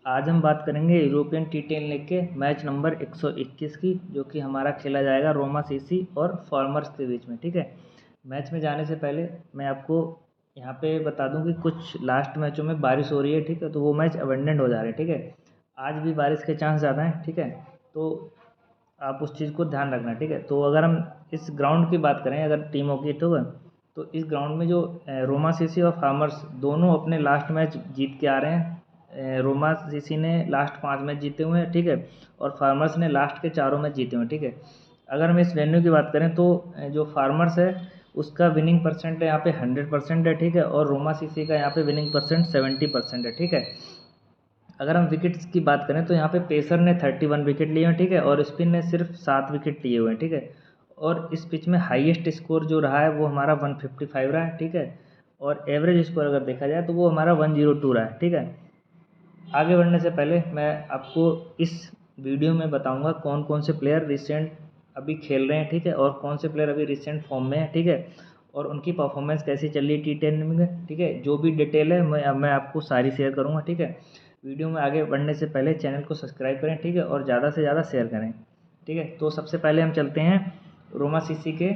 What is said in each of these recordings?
आज हम बात करेंगे यूरोपियन टी10 लीग के मैच नंबर 121 की, जो कि हमारा खेला जाएगा रोमा सीसी और फार्मर्स के बीच में। ठीक है, मैच में जाने से पहले मैं आपको यहाँ पे बता दूं कि कुछ लास्ट मैचों में बारिश हो रही है। ठीक है, तो वो मैच अबेंडेंट हो जा रहे हैं। ठीक है, आज भी बारिश के चांस ज़्यादा हैं। ठीक है, तो आप उस चीज़ को ध्यान रखना। ठीक है, तो अगर हम इस ग्राउंड की बात करें, अगर टीमों की, तो इस ग्राउंड में जो रोमा सीसी और फार्मर्स दोनों अपने लास्ट मैच जीत के आ रहे हैं। रोमा सीसी ने लास्ट 5 मैच जीते हुए हैं। ठीक है, और फार्मर्स ने लास्ट के 4 मैच जीते हुए हैं। ठीक है, अगर हम इस वेन्यू की बात करें तो जो फार्मर्स है उसका विनिंग परसेंट है यहाँ पे 100% है। ठीक है, और रोमा सीसी का यहाँ पे विनिंग परसेंट 70% है। ठीक है, अगर हम विकेट्स की बात करें तो यहाँ पे पेसर ने 31 विकेट लिए हैं। ठीक है, और स्पिन ने सिर्फ 7 विकेट लिए हुए हैं। ठीक है, और इस पिच में हाईएस्ट स्कोर जो रहा है वो हमारा 155 रहा है। ठीक है, और एवरेज स्कोर अगर देखा जाए तो वो हमारा 102 रहा है। ठीक है, आगे बढ़ने से पहले मैं आपको इस वीडियो में बताऊंगा कौन कौन से प्लेयर रिसेंट अभी खेल रहे हैं। ठीक है, और कौन से प्लेयर अभी रिसेंट फॉर्म में है। ठीक है, और उनकी परफॉर्मेंस कैसी चल रही है टी10 में। ठीक है, जो भी डिटेल है मैं आपको सारी शेयर करूंगा। ठीक है, वीडियो में आगे बढ़ने से पहले चैनल को सब्सक्राइब करें। ठीक है, और ज़्यादा से ज़्यादा शेयर करें। ठीक है, तो सबसे पहले हम चलते हैं रोमा सीसी के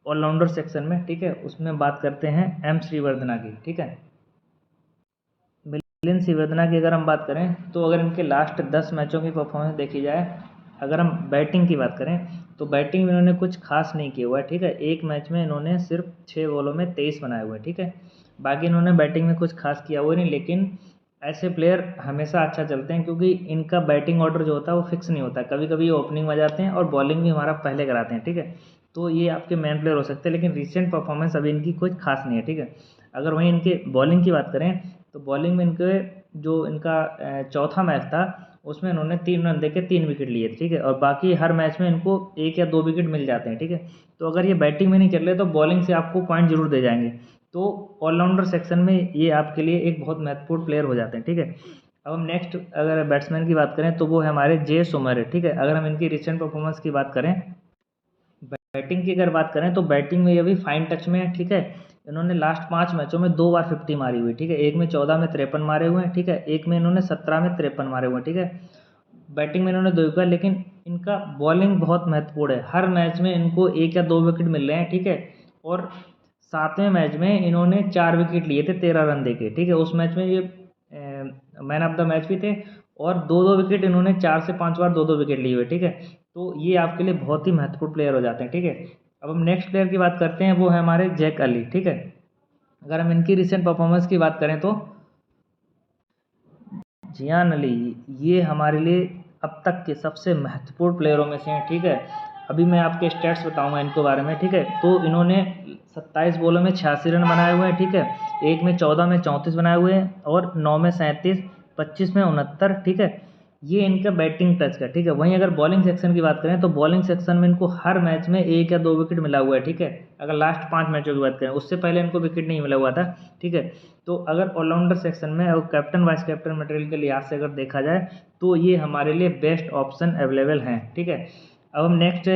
ऑलराउंडर सेक्शन में। ठीक है, उसमें बात करते हैं एम श्रीवर्धना की। ठीक है, मिलिंद श्रीवर्धना की अगर हम बात करें तो अगर इनके लास्ट 10 मैचों की परफॉर्मेंस देखी जाए, अगर हम बैटिंग की बात करें तो बैटिंग में इन्होंने कुछ खास नहीं किया हुआ है। ठीक है, एक मैच में इन्होंने सिर्फ 6 बॉलों में 23 बनाए हुए हैं। ठीक है, बाकी इन्होंने बैटिंग में कुछ खास किया हुआ नहीं, लेकिन ऐसे प्लेयर हमेशा अच्छा चलते हैं क्योंकि इनका बैटिंग ऑर्डर जो होता है वो फिक्स नहीं होता। कभी कभी ओपनिंग में जाते हैं और बॉलिंग भी हमारा पहले कराते हैं। ठीक है, तो ये आपके मेन प्लेयर हो सकते हैं, लेकिन रिसेंट परफॉर्मेंस अभी इनकी कुछ खास नहीं है। ठीक है, अगर वहीं इनके बॉलिंग की बात करें तो बॉलिंग में इनके जो इनका चौथा मैच था उसमें इन्होंने 3 रन देके 3 विकेट लिए थे। ठीक है, और बाकी हर मैच में इनको 1 या 2 विकेट मिल जाते हैं। ठीक है, तो अगर ये बैटिंग में नहीं चल रहे तो बॉलिंग से आपको पॉइंट जरूर दे जाएंगे। तो ऑलराउंडर सेक्शन में ये आपके लिए एक बहुत महत्वपूर्ण प्लेयर हो जाते हैं। ठीक है, अब हम नेक्स्ट अगर बैट्समैन की बात करें तो वो है हमारे जे सोमर है। ठीक है, अगर हम इनकी रिसेंट परफॉर्मेंस की बात करें, बैटिंग की अगर बात करें तो बैटिंग में ये भी फाइन टच में है। ठीक है, इन्होंने लास्ट 5 मैचों में 2 बार 50 मारी हुई। ठीक है, एक में 14 में 53 मारे हुए हैं। ठीक है, एक में इन्होंने 17 में 53 मारे हुए हैं। ठीक है, बैटिंग में इन्होंने 2 विकेट, लेकिन इनका बॉलिंग बहुत महत्वपूर्ण है। हर मैच में इनको 1 या 2 विकेट मिल रहे हैं। ठीक है, और 7वें मैच में इन्होंने 4 विकेट लिए थे 13 रन देके। ठीक है, उस मैच में ये मैन ऑफ द मैच भी थे, और 2-2 विकेट इन्होंने 4 से 5 बार 2-2 विकेट लिए हुए। ठीक है, तो ये आपके लिए बहुत ही महत्वपूर्ण प्लेयर हो जाते हैं। ठीक है, अब हम नेक्स्ट प्लेयर की बात करते हैं, वो है हमारे जैक अली। ठीक है, अगर हम इनकी रिसेंट परफॉर्मेंस की बात करें तो जियान अली ये हमारे लिए अब तक के सबसे महत्वपूर्ण प्लेयरों में से हैं। ठीक है, अभी मैं आपके स्टैट्स बताऊंगा इनको बारे में। ठीक है, तो इन्होंने 27 बॉलों में 86 रन बनाए हुए हैं। ठीक है, एक में 14 में 34 बनाए हुए हैं, और 9 में 37, 25 में 69। ठीक है, ये इनका बैटिंग टच का। ठीक है, वहीं अगर बॉलिंग सेक्शन की बात करें तो बॉलिंग सेक्शन में इनको हर मैच में 1 या 2 विकेट मिला हुआ है। ठीक है, अगर लास्ट 5 मैचों की बात करें, उससे पहले इनको विकेट नहीं मिला हुआ था। ठीक है, तो अगर ऑलराउंडर सेक्शन में और कैप्टन वाइस कैप्टन मटेरियल के लिहाज से अगर देखा जाए तो ये हमारे लिए बेस्ट ऑप्शन अवेलेबल हैं। ठीक है, अब हम नेक्स्ट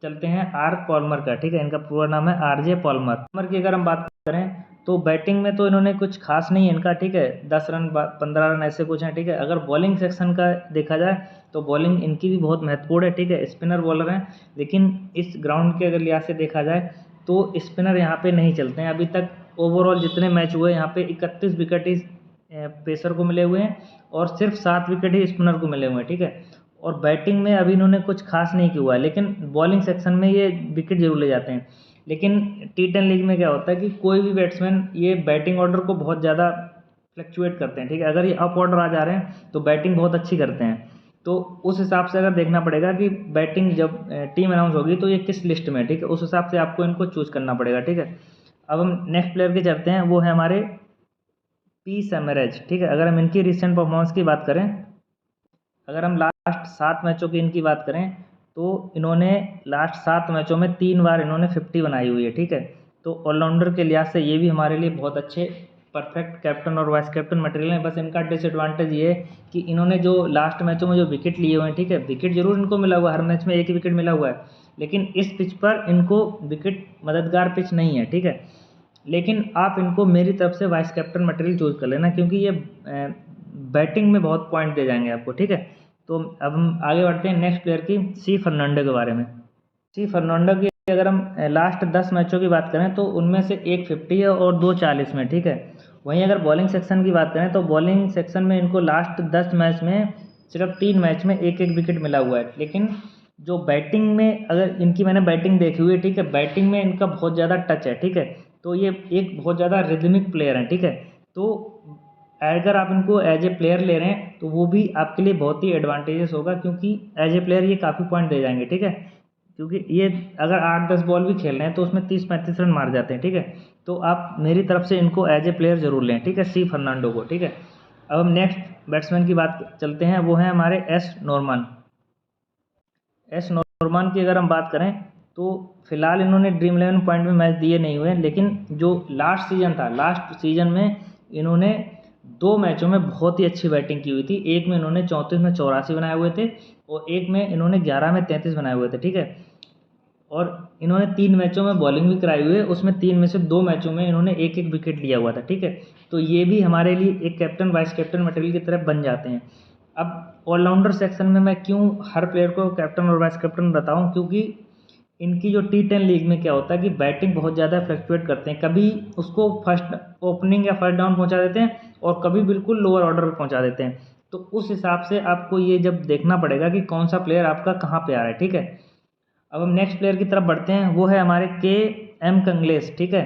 चलते हैं आर पॉल्मर का। ठीक है, इनका पूरा नाम है आरजे पॉल्मर। पॉल्मर की अगर हम बात करें तो बैटिंग में तो इन्होंने कुछ खास नहीं है इनका। ठीक है, 10 रन 15 रन ऐसे कुछ हैं। ठीक है, अगर बॉलिंग सेक्शन का देखा जाए तो बॉलिंग इनकी भी बहुत महत्वपूर्ण है। ठीक है, स्पिनर बॉलर हैं, लेकिन इस ग्राउंड के अगर लिहाज से देखा जाए तो स्पिनर यहाँ पे नहीं चलते हैं। अभी तक ओवरऑल जितने मैच हुए यहाँ पे 31 विकेट ही पेसर को मिले हुए हैं, और सिर्फ 7 विकेट ही स्पिनर को मिले हुए हैं। ठीक है, और बैटिंग में अभी इन्होंने कुछ खास नहीं किया हुआ है, लेकिन बॉलिंग सेक्शन में ये विकेट जरूर ले जाते हैं। लेकिन टी10 लीग में क्या होता है कि कोई भी बैट्समैन ये बैटिंग ऑर्डर को बहुत ज़्यादा फ्लक्चुएट करते हैं। ठीक है, अगर ये अप ऑर्डर आ जा रहे हैं तो बैटिंग बहुत अच्छी करते हैं। तो उस हिसाब से अगर देखना पड़ेगा कि बैटिंग जब टीम अनाउंस होगी तो ये किस लिस्ट में है। ठीक है, उस हिसाब से आपको इनको चूज करना पड़ेगा। ठीक है, अब हम नेक्स्ट प्लेयर के चलते हैं, वो है हमारे पी सेमरेज। ठीक है, अगर हम इनकी रिसेंट परफॉर्मेंस की बात करें, अगर हम लास्ट 7 मैचों की इनकी बात करें तो इन्होंने लास्ट 7 मैचों में 3 बार इन्होंने 50 बनाई हुई है। ठीक है, तो ऑलराउंडर के लिहाज से ये भी हमारे लिए बहुत अच्छे परफेक्ट कैप्टन और वाइस कैप्टन मटेरियल है। बस इनका डिसएडवांटेज ये है कि इन्होंने जो लास्ट मैचों में जो विकेट लिए हुए हैं, ठीक है, विकेट जरूर इनको मिला हुआ है, हर मैच में 1 विकेट मिला हुआ है, लेकिन इस पिच पर इनको विकेट मददगार पिच नहीं है। ठीक है, लेकिन आप इनको मेरी तरफ से वाइस कैप्टन मटेरियल चूज कर लेना, क्योंकि ये बैटिंग में बहुत पॉइंट दे जाएंगे आपको, ठीक है। तो अब हम आगे बढ़ते हैं नेक्स्ट प्लेयर की, सी फर्नांडो के बारे में। सी फर्नांडो की अगर हम लास्ट 10 मैचों की बात करें तो उनमें से एक 50 है और 2 40 में, ठीक है। वहीं अगर बॉलिंग सेक्शन की बात करें तो बॉलिंग सेक्शन में इनको लास्ट 10 मैच में सिर्फ 3 मैच में एक एक विकेट मिला हुआ है। लेकिन जो बैटिंग में अगर इनकी मैंने बैटिंग देखी हुई है, ठीक है, बैटिंग में इनका बहुत ज़्यादा टच है, ठीक है। तो ये एक बहुत ज़्यादा रिदमिक प्लेयर है, ठीक है। तो अगर आप इनको एज ए प्लेयर ले रहे हैं तो वो भी आपके लिए बहुत ही एडवांटेजेस होगा, क्योंकि एज ए प्लेयर ये काफ़ी पॉइंट दे जाएंगे, ठीक है। क्योंकि ये अगर 8-10 बॉल भी खेल रहे हैं तो उसमें 30-35 रन मार जाते हैं, ठीक है। तो आप मेरी तरफ से इनको एज ए प्लेयर ज़रूर लें, ठीक है, सी फर्नांडो को, ठीक है। अब हम नेक्स्ट बैट्समैन की बात चलते हैं, वो है हमारे एस नॉर्मन। एस नॉर्मन की अगर हम बात करें तो फिलहाल इन्होंने ड्रीम 11 पॉइंट में मैच दिए नहीं हुए, लेकिन जो लास्ट सीजन था, लास्ट सीजन में इन्होंने 2 मैचों में बहुत ही अच्छी बैटिंग की हुई थी। एक में इन्होंने 34 में 84 बनाए हुए थे और एक में इन्होंने 11 में 33 बनाए हुए थे, ठीक है। और इन्होंने 3 मैचों में बॉलिंग भी कराई हुई है, उसमें 3 में से 2 मैचों में इन्होंने एक एक विकेट लिया हुआ था, ठीक है। तो ये भी हमारे लिए एक कैप्टन वाइस कैप्टन मटेरियल की तरफ बन जाते हैं। अब ऑलराउंडर सेक्शन में मैं क्यों हर प्लेयर को कैप्टन और वाइस कैप्टन बताऊं, क्योंकि इनकी जो T10 लीग में क्या होता है कि बैटिंग बहुत ज़्यादा फ्लक्चुएट करते हैं, कभी उसको फर्स्ट ओपनिंग या फर्स्ट डाउन पहुंचा देते हैं और कभी बिल्कुल लोअर ऑर्डर पर पहुंचा देते हैं। तो उस हिसाब से आपको ये जब देखना पड़ेगा कि कौन सा प्लेयर आपका कहाँ पे आ रहा है, ठीक है। अब हम नेक्स्ट प्लेयर की तरफ बढ़ते हैं, वो है हमारे KM कंगलेश, ठीक है।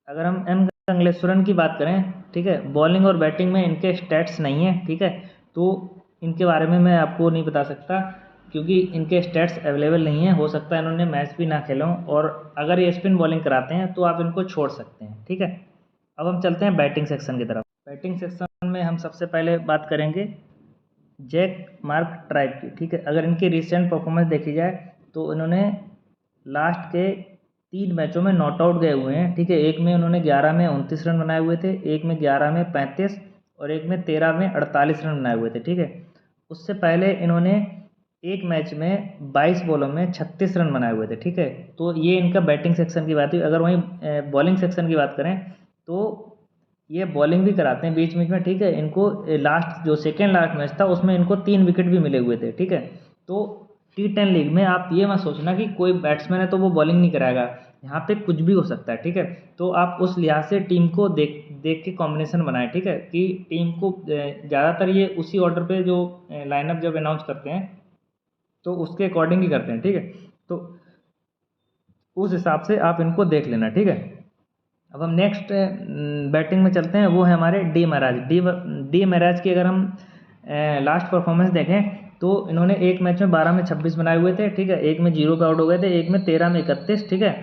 अगर हम एम कंगलेश्वरन की बात करें, ठीक है, बॉलिंग और बैटिंग में इनके स्टैट्स नहीं है, ठीक है। तो इनके बारे में मैं आपको नहीं बता सकता, क्योंकि इनके स्टैट्स अवेलेबल नहीं है। हो सकता है इन्होंने मैच भी ना खेला हो, और अगर ये स्पिन बॉलिंग कराते हैं तो आप इनको छोड़ सकते हैं, ठीक है। अब हम चलते हैं बैटिंग सेक्शन की तरफ। बैटिंग सेक्शन में हम सबसे पहले बात करेंगे जैक मार्क ट्राइब की, ठीक है। अगर इनकी रिसेंट परफॉर्मेंस देखी जाए तो इन्होंने लास्ट के 3 मैचों में नॉट आउट गए हुए हैं, ठीक है। एक में उन्होंने 11 में 29 रन बनाए हुए थे, एक में 11 में 35 और एक में 13 में 48 रन बनाए हुए थे, ठीक है। उससे पहले इन्होंने एक मैच में 22 बॉलों में 36 रन बनाए हुए थे, ठीक है। तो ये इनका बैटिंग सेक्शन की बात हुई। अगर वहीं बॉलिंग सेक्शन की बात करें तो ये बॉलिंग भी कराते हैं बीच बीच में, ठीक है। इनको लास्ट जो सेकेंड लास्ट मैच था उसमें इनको 3 विकेट भी मिले हुए थे, ठीक है। तो T10 लीग में आप ये मत सोचना कि कोई बैट्समैन है तो वो बॉलिंग नहीं कराएगा, यहाँ पे कुछ भी हो सकता है, ठीक है। तो आप उस लिहाज से टीम को देख देख के कॉम्बिनेशन बनाएं, ठीक है, कि टीम को ज़्यादातर ये उसी ऑर्डर पे जो लाइनअप जब अनाउंस करते हैं तो उसके अकॉर्डिंग ही करते हैं, ठीक है। तो उस हिसाब से आप इनको देख लेना, ठीक है। अब हम नेक्स्ट बैटिंग में चलते हैं, वो है हमारे डी महाराज। डी महाराज की अगर हम लास्ट परफॉर्मेंस देखें तो इन्होंने एक मैच में 12 में 26 बनाए हुए थे, ठीक है। एक में 0 पे आउट हो गए थे, एक में 13 में 31, ठीक है।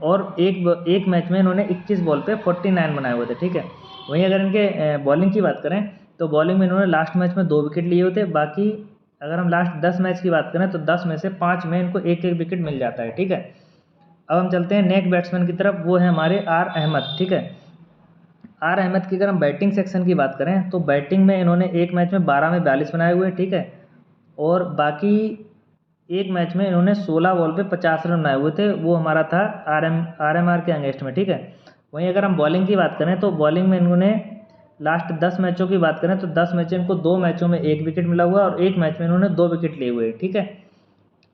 और एक मैच में इन्होंने 21 बॉल पे 49 बनाए हुए थे, ठीक है। वहीं अगर इनके बॉलिंग की बात करें तो बॉलिंग में इन्होंने लास्ट मैच में 2 विकेट लिए हुए थे। बाकी अगर हम लास्ट 10 मैच की बात करें तो 10 में से 5 में इनको एक एक विकेट मिल जाता है, ठीक है। अब हम चलते हैं नेक्स्ट बैट्समैन की तरफ, वो है हमारे आर अहमद, ठीक है। आर अहमद की अगर हम बैटिंग सेक्शन की बात करें तो बैटिंग में इन्होंने एक मैच में 12 में 42 बनाए हुए, ठीक है। और बाकी एक मैच में इन्होंने 16 बॉल पे 50 रन बनाए हुए थे, वो हमारा था आर के अगेंस्ट में, ठीक है। वहीं अगर हम बॉलिंग की बात करें तो बॉलिंग में इन्होंने लास्ट 10 मैचों की बात करें तो 10 मैच इनको 2 मैचों में एक विकेट मिला हुआ और एक मैच में इन्होंने 2 विकेट लिए हुए, ठीक है।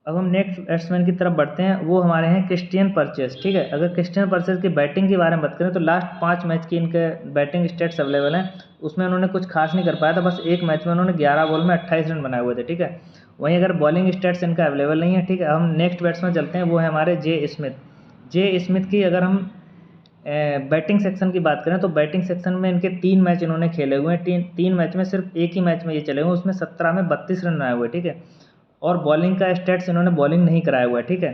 अब हम नेक्स्ट बैट्समैन की तरफ बढ़ते हैं, वो हमारे हैं क्रिस्टियन परचेस, ठीक है। अगर क्रिस्टियन परचेस की बैटिंग के बारे में बात करें तो लास्ट 5 मैच की इनके बैटिंग स्टेट्स अवेलेबल हैं, उसमें उन्होंने कुछ खास नहीं कर पाया था। बस एक मैच में उन्होंने 11 बॉल में 28 रन बनाए हुए थे, ठीक है। वहीं अगर बॉलिंग स्टेट्स इनका अवेलेबल नहीं है, ठीक है। हम नेक्स्ट बैट्समैन चलते हैं, वो है हमारे जे स्मिथ। जे स्मिथ की अगर हम बैटिंग सेक्शन की बात करें तो बैटिंग सेक्शन में इनके 3 मैच इन्होंने खेले हुए हैं, तीन मैच में सिर्फ एक ही मैच में ये चले हुए, उसमें 17 में 32 रन बनाए हुए, ठीक है। और बॉलिंग का स्टेट्स इन्होंने बॉलिंग नहीं कराया हुआ है, ठीक है।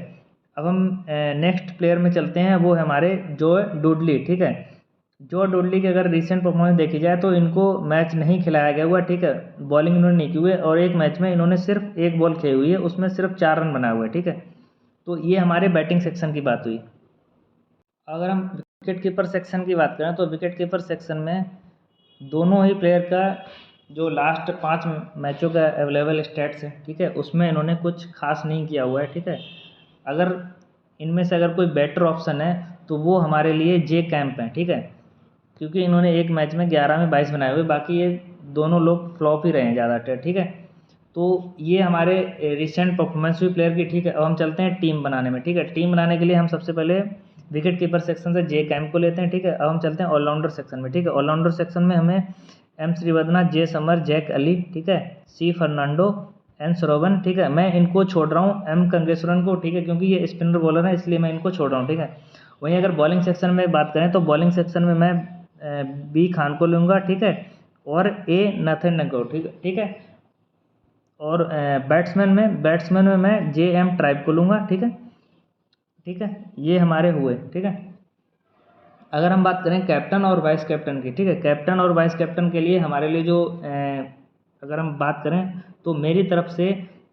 अब हम नेक्स्ट प्लेयर में चलते हैं, वो है हमारे जो डुडली, ठीक है। जो डुडली की अगर रिसेंट परफॉर्मेंस देखी जाए तो इनको मैच नहीं खिलाया गया हुआ, ठीक है। बॉलिंग इन्होंने नहीं की हुई है और एक मैच में इन्होंने सिर्फ एक बॉल खेली हुई है, उसमें सिर्फ 4 रन बनाए हुए हैं, ठीक है। तो ये हमारे बैटिंग सेक्शन की बात हुई। अगर हम विकेट कीपर सेक्शन की बात करें तो विकेट कीपर सेक्शन में दोनों ही प्लेयर का जो लास्ट 5 मैचों का अवेलेबल स्टैट्स है, ठीक है, उसमें इन्होंने कुछ खास नहीं किया हुआ है, ठीक है। अगर इनमें से अगर कोई बेटर ऑप्शन है तो वो हमारे लिए जे कैंप है, ठीक है। क्योंकि इन्होंने एक मैच में 11 में 22 बनाए हुए, बाकी ये दोनों लोग फ्लॉप ही रहे हैं ज़्यादातर, ठीक है। तो ये हमारे रिसेंट परफॉर्मेंस हुई प्लेयर की, ठीक है। अब हम चलते हैं टीम बनाने में, ठीक है। टीम बनाने के लिए हम सबसे पहले विकेट कीपर सेक्शन से जे कैम को लेते हैं, ठीक है। अब हम चलते हैं ऑलराउंडर सेक्शन में, ठीक है। ऑलराउंडर सेक्शन में हमें एम श्रीवदना, जे समर, जैक अली, ठीक है, सी फर्नांडो, एन श्रोवन, ठीक है। मैं इनको छोड़ रहा हूँ एम कंगेश्वरन को, ठीक है, क्योंकि ये स्पिनर बॉलर है, इसलिए मैं इनको छोड़ रहा हूँ, ठीक है। वहीं अगर बॉलिंग सेक्शन में बात करें तो बॉलिंग सेक्शन में मैं बी खान को लूँगा, ठीक है, और ए नाथन को, ठीक है। और बैट्समैन में मैं जे एम ट्राइब को लूँगा, ठीक है, ठीक है। ये हमारे हुए, ठीक है। अगर हम बात करें कैप्टन और वाइस कैप्टन की, ठीक है, कैप्टन और वाइस कैप्टन के लिए हमारे लिए जो अगर हम बात करें तो मेरी तरफ से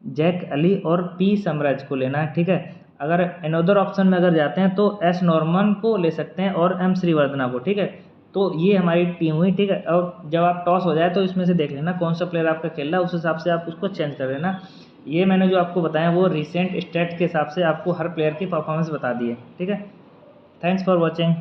जैक अली और पी समराज को लेना है, ठीक है। अगर अनदर ऑप्शन में अगर जाते हैं तो एस नॉर्मन को ले सकते हैं और एम श्रीवर्धना को, ठीक है। तो ये हमारी टीम हुई, ठीक है। और जब आप टॉस हो जाए तो इसमें से देख लेना कौन सा प्लेयर आपका खेल रहा है, उस हिसाब से आप उसको चेंज कर लेना। ये मैंने जो आपको बताया वो रिसेंट स्टैट्स के हिसाब से आपको हर प्लेयर की परफॉर्मेंस बता दी है, ठीक है। Thanks for watching.